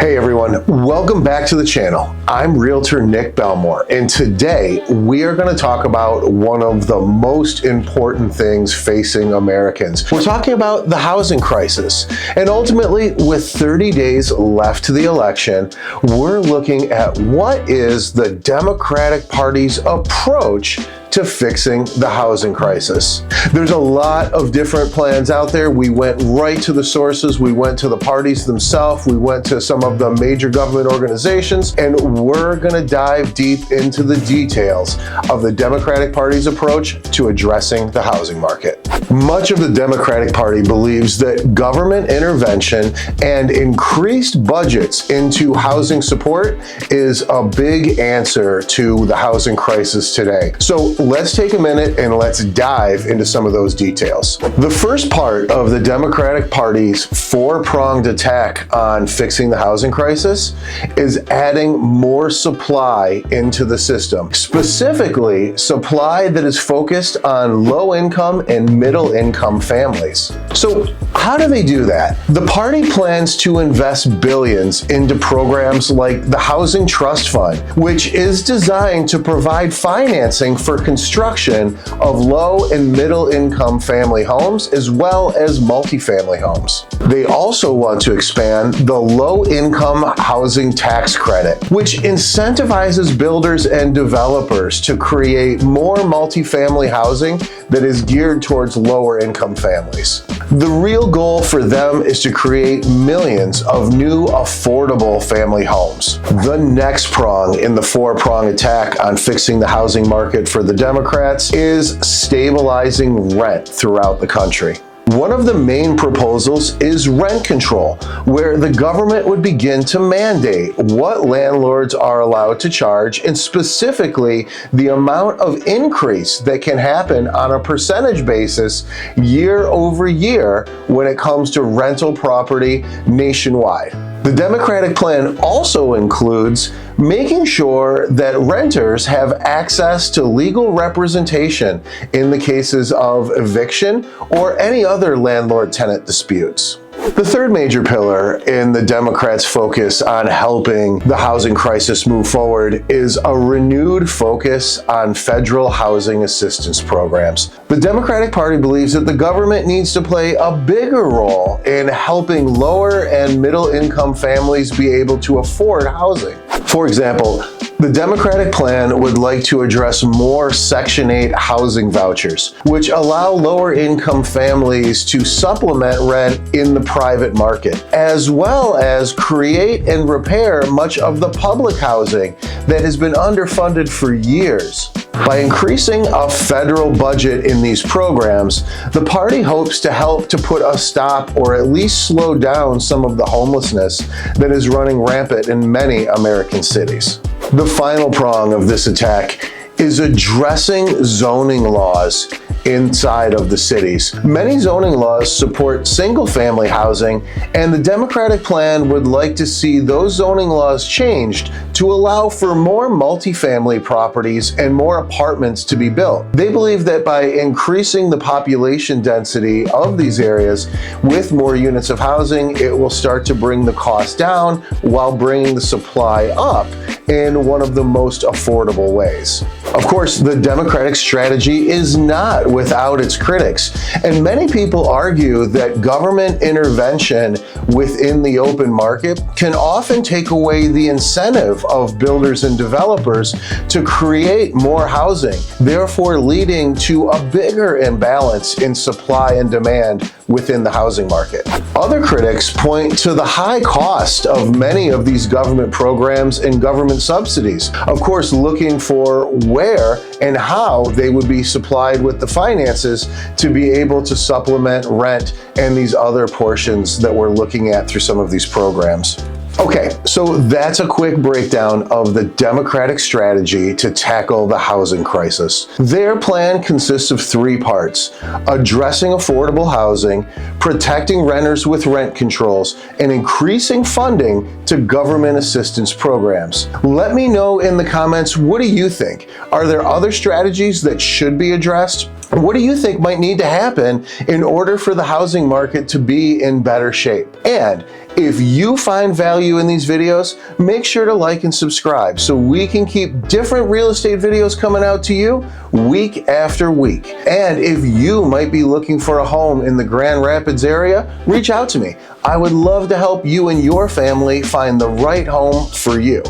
Hey everyone, welcome back to the channel. I'm Realtor Nick Bellmore, and today we are going to talk about one of the most important things facing Americans. We're talking about the housing crisis, and ultimately, with 30 days left to the election, we're looking at what is the Democratic Party's approach to fixing the housing crisis. There's a lot of different plans out there. We went right to the sources. We went to the parties themselves. We went to some of the major government organizations, and we're going to dive deep into the details of the Democratic Party's approach to addressing the housing market. Much of the Democratic Party believes that government intervention and increased budgets into housing support is a big answer to the housing crisis today. So let's take a minute and let's dive into some of those details. The first part of the Democratic Party's four-pronged attack on fixing the housing crisis is adding more supply into the system, specifically supply that is focused on low-income and middle-income families. So how do they do that? The party plans to invest billions into programs like the Housing Trust Fund, which is designed to provide financing for construction of low and middle income family homes as well as multifamily homes. They also want to expand the low income housing tax credit, which incentivizes builders and developers to create more multifamily housing that is geared towards lower income families. The real goal for them is to create millions of new affordable family homes. The next prong in the four-prong attack on fixing the housing market for the Democrats is stabilizing rent throughout the country. One of the main proposals is rent control, where the government would begin to mandate what landlords are allowed to charge, and specifically the amount of increase that can happen on a percentage basis year over year when it comes to rental property nationwide. The Democratic plan also includes making sure that renters have access to legal representation in the cases of eviction or any other landlord-tenant disputes. The third major pillar in the Democrats' focus on helping the housing crisis move forward is a renewed focus on federal housing assistance programs. The Democratic Party believes that the government needs to play a bigger role in helping lower and middle income families be able to afford housing. For example, the Democratic plan would like to address more Section 8 housing vouchers, which allow lower income families to supplement rent in the private market, as well as create and repair much of the public housing that has been underfunded for years. By increasing a federal budget in these programs, the party hopes to help to put a stop or at least slow down some of the homelessness that is running rampant in many American cities. The final prong of this attack is addressing zoning laws inside of the cities. Many zoning laws support single-family housing, and the Democratic plan would like to see those zoning laws changed to allow for more multifamily properties and more apartments to be built. They believe that by increasing the population density of these areas with more units of housing, it will start to bring the cost down while bringing the supply up in one of the most affordable ways. Of course, the Democratic strategy is not without its critics, and many people argue that government intervention within the open market can often take away the incentive of builders and developers to create more housing, therefore leading to a bigger imbalance in supply and demand within the housing market. Other critics point to the high cost of many of these government programs and government subsidies, of course looking for where and how they would be supplied with the finances to be able to supplement rent and these other portions that we're looking at through some of these programs. Okay, so that's a quick breakdown of the Democratic strategy to tackle the housing crisis. Their plan consists of three parts: addressing affordable housing, protecting renters with rent controls, and increasing funding to government assistance programs. Let me know in the comments, what do you think? Are there other strategies that should be addressed? What do you think might need to happen in order for the housing market to be in better shape? And if you find value in these videos, make sure to like and subscribe so we can keep different real estate videos coming out to you week after week. And if you might be looking for a home in the Grand Rapids area, reach out to me. I would love to help you and your family find the right home for you.